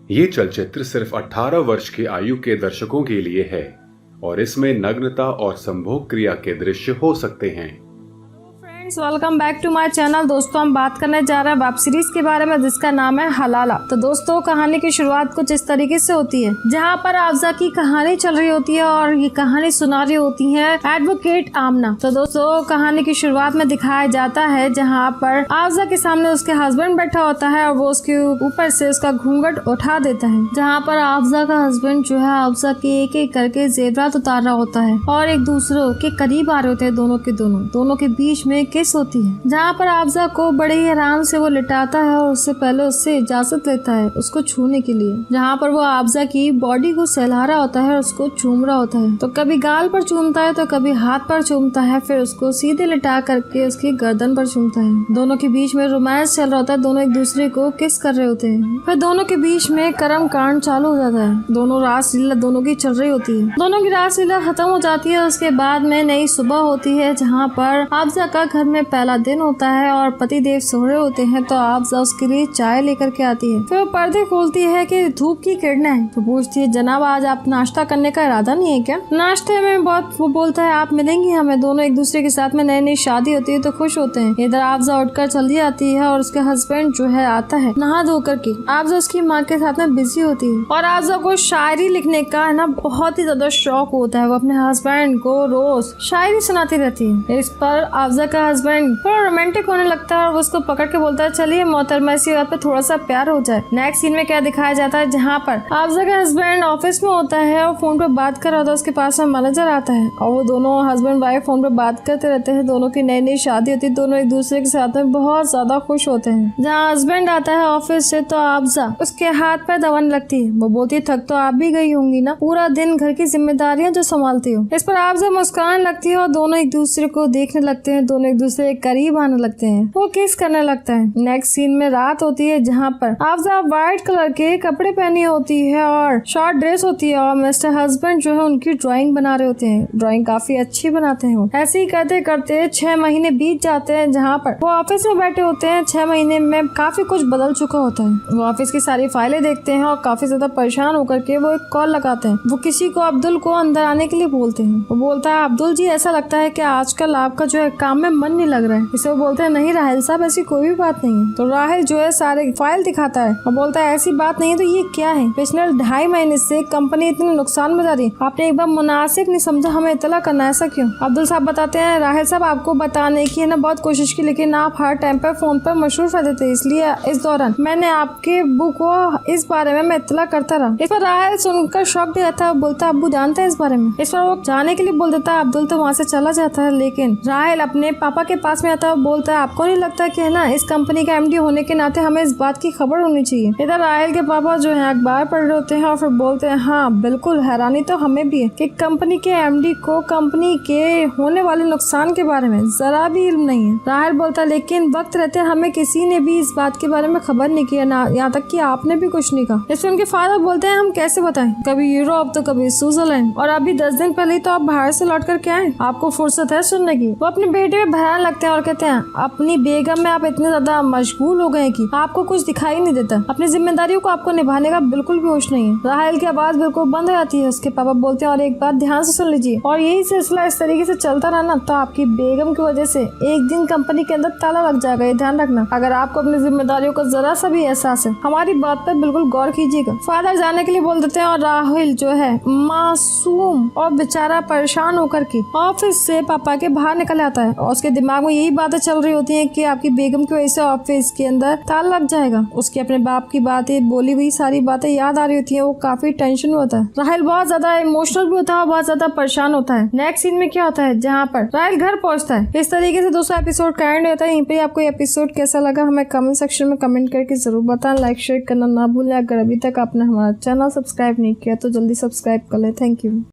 ये चलचित्र सिर्फ 18 वर्ष की आयु के दर्शकों के लिए है और इसमें नग्नता और संभोग क्रिया के दृश्य हो सकते हैं। Welcome back to my channel. दोस्तों, हम बात करने जा रहे हैं वेब सीरीज के बारे में जिसका नाम है हलाला। तो दोस्तों, कहानी की शुरुआत कुछ इस तरीके से होती है जहां पर आफजा की कहानी चल रही होती है और ये कहानी सुना रही होती है एडवोकेट आमना। तो दोस्तों, कहानी की शुरुआत में दिखाया जाता है जहां पर आफजा के सामने उसके हस्बैंड बैठा होता है और वो उसके ऊपर से उसका घूंघट उठा देता है, जहाँ पर आफजा का हस्बैंड जो है आफजा के एक एक करके जेवरात उतार रहा होता है और एक दूसरे के करीब आ रहे होते हैं। दोनों के बीच में किस होती है, जहाँ पर आफजा को बड़े ही आराम से वो लिटाता है और उससे पहले उससे इजाजत लेता है उसको छूने के लिए, जहाँ पर वो आफजा की बॉडी को सहला रहा होता है और उसको चूम रहा होता है। तो कभी गाल पर चूमता है तो कभी हाथ पर चूमता है, फिर उसको सीधे लिटा करके उसकी गर्दन पर चूमता है। दोनों के बीच में रोमांस चल रहा होता है, दोनों एक दूसरे को किस कर रहे होते हैं। फिर दोनों के बीच में कर्म कांड चालू हो जाता है। दोनों रासलीला दोनों की चल रही होती है। दोनों की रासलीला खत्म हो जाती है। उसके बाद में नई सुबह होती है जहाँ पर आफजा का घर में पहला दिन होता है और पति देव सो रहे होते हैं। तो आफजा उसके लिए चाय लेकर के आती है। फिर वो पर्दे खोलती है कि धूप की किरणें हैं। तो पूछती है, जनाब आज आप नाश्ता करने का इरादा नहीं है क्या? नाश्ते में बहुत वो बोलता है, आप मिलेंगी हमें। दोनों एक दूसरे के साथ में नई नई शादी होती है तो खुश होते हैं। इधर आफजा उठकर चली जाती है और उसके हस्बैंड जो है आता है नहा धोकर के। आफजा उसकी माँ के साथ में बिजी होती है और आफजा को शायरी लिखने का है ना बहुत ही ज्यादा शौक होता है। वो अपने हस्बैंड को रोज शायरी सुनाती रहती है। इस पर आफजा का हस्बैंड थोड़ा रोमांटिक होने लगता है और वो उसको पकड़ के बोलता है, चलिए मोहतरमा इसी बात पे थोड़ा सा प्यार हो जाए। नेक्स्ट सीन में क्या दिखाया जाता है जहाँ पर आफजा का हस्बैंड ऑफिस में होता है और फोन पे बात कर रहा होता है। उसके पास में मैनेजर आता है और वो दोनों हस्बैंड वाइफ फोन पे बात करते रहते हैं। दोनों की नई नई शादी होती है। दोनों एक दूसरे के साथ में बहुत ज्यादा खुश होते हैं। जहाँ हस्बैंड आता है ऑफिस से तो आफजा उसके हाथ पर दबाने लगती है। वो बोलती है, थक तो आप भी गई होंगी ना, पूरा दिन घर की जिम्मेदारियां जो संभालती हो। इस पर आफजा मुस्कुराने लगती है और दोनों एक दूसरे को देखने लगते हैं। दोनों एक दूसरे के करीब आने लगते हैं। वो किस करने लगता है। नेक्स्ट सीन में रात होती है जहाँ पर आफजा व्हाइट कलर के कपड़े पहनी होती है और शॉर्ट ड्रेस होती है और मिस्टर हस्बैंड जो है उनकी ड्राइंग बना रहे होते हैं। ड्राइंग काफी अच्छी बनाते हैं। वो ऐसे ही करते करते 6 महीने बीत जाते हैं जहाँ पर वो ऑफिस में बैठे होते हैं। 6 महीने में काफी कुछ बदल चुका होता है। वो ऑफिस की सारी फाइलें देखते हैं और काफी ज्यादा परेशान होकर के वो एक कॉल लगाते हैं। वो किसी को अब्दुल को अंदर आने के लिए बोलते हैं। वो बोलता है, अब्दुल जी ऐसा लगता है कि आजकल आपका जो है काम में मन नहीं लग रहा है। इसे वो बोलते हैं, नहीं राहिल साहब ऐसी कोई भी बात नहीं है। तो राहिल जो है सारे फाइल दिखाता है और बोलता है, ऐसी बात नहीं है तो ये क्या है? पिछले 2.5 महीने से कंपनी इतने नुकसान में जा रही है, आपने एक बार मुनासिब नहीं समझा हमें इतला करना, ऐसा क्यों? अब्दुल साहब बताते हैं, राहिल साहब आपको बताने की है ना बहुत कोशिश की, लेकिन आप हर टाइम पर फोन पर मशरूफ रहते थे, इसलिए इस दौरान मैंने आपके बुक को इस बारे में मैं इतला करता रहा। इस पर राहिल सुनकर शॉक भी रहता है। बोलता है, अब्बू जानते हैं इस बारे में? इस पर वो जाने के लिए बोल देता है। अब्दुल तो वहाँ से चला जाता है, लेकिन राहिल अपने पापा के पास में आता है। बोलता है, आपको नहीं लगता कि है ना इस कंपनी का एमडी होने के नाते हमें इस बात की खबर होनी चाहिए? इधर राहिल के पापा जो है अखबार पढ़ रहे होते हैं और फिर बोलते हैं, हाँ बिल्कुल, हैरानी तो हमें भी है कि कंपनी के एमडी को कंपनी के होने वाले नुकसान के बारे में जरा भी इल्म नहीं है। राहिल बोलता है, लेकिन वक्त रहते हमें किसी ने भी इस बात के बारे में खबर नहीं किया, ना यहाँ तक कि आपने भी कुछ नहीं कहा। इसमें उनके फादर बोलते हैं, हम कैसे बताएं, कभी यूरोप तो कभी स्विट्जरलैंड, और अभी 10 दिन पहले तो आप बाहर से लौट कर के आए, आपको फुर्सत है सुनने की? वो अपने बेटे में बहराने लगते हैं और कहते हैं, अपनी बेगम में आप इतने ज्यादा मशगूल हो गए कि आपको कुछ दिखाई नहीं देता, अपनी जिम्मेदारियों को आपको निभाने का बिल्कुल भी होश नहीं है। राहिल की आवाज बिल्कुल बंद हो जाती है। उसके पापा बोलते हैं, और एक बात ध्यान से सुन लीजिए, और यही सिलसिला इस तरीके से चलता रहा ना तो आपकी बेगम की वजह से एक दिन कंपनी के अंदर ताला लग जाएगा, ये ध्यान रखना। अगर आपको अपनी जिम्मेदारियों का जरा सा भी एहसास है, हमारी बात पर बिल्कुल गौर कीजिएगा। फादर जाने के लिए बोल देते हैं और राहुल जो है मासूम और बेचारा परेशान होकर के ऑफिस से पापा के बाहर निकल आता है और उसके दिमाग में यही बातें चल रही होती है कि आपकी बेगम की वजह से ऑफिस के अंदर ताला लग जाएगा। उसके अपने बाप की बातें बोली हुई सारी बातें याद आ रही होती है। वो काफी टेंशन में होता है। राहिल बहुत ज्यादा इमोशनल भी होता है, बहुत ज्यादा परेशान होता है। नेक्स्ट सीन में क्या होता है जहाँ पर राहिल घर पहुंचता है। इस तरीके से दोस्तों एपिसोड का एंड होता है। यहीं पे आपको एपिसोड कैसा लगा हमें कमेंट सेक्शन में कमेंट करके जरूर बताएं। लाइक शेयर करना ना भूलें। अगर अभी तक आपने हमारा चैनल सब्सक्राइब नहीं किया तो जल्दी सब्सक्राइब कर ले। Thank you.